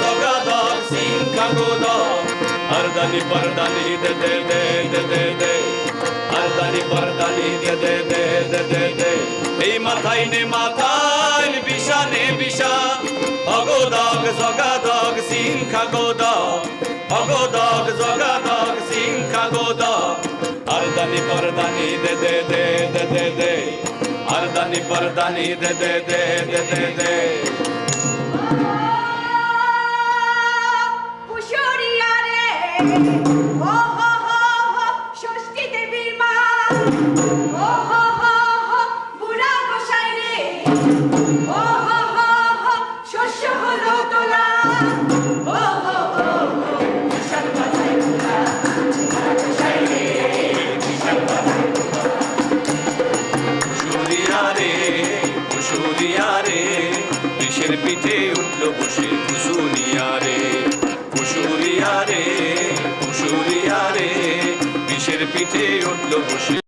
জগাদগ সিংখা গোদগ আরদানি পরদানি দে দে দে দে দে দে আরদানি পরদানি দে দে দে দে দে দে এই মাথায় নে মাথায় বিষা নে বিষা অগোদগ জগাদগ সিংখা গোদগ অগোদগ জগাদগ সিংখা গোদগ আরদানি পরদানি দে দে দে দে দে দে আরদানি পরদানি দে দে দে দে দে দে পুষুরিয়া রে ও হো হো হো ষষ্ঠী দেবীর মা ও হো হো হো বুড়া গোসাই রে ও হো হো হো শস্য হলো তোলা ও হো হো হো বিশাল বাজায় তোলা বুড়া গোসাই রে বিশাল বাজায় পুষুরিয়া রে পুষুরিয়া রে বিষের পিঠে উঠলো বসে কুসুনিয়া রে পুষুরিয়া রে পুষুরিয়া রে বিষের পিঠে উঠলো বসে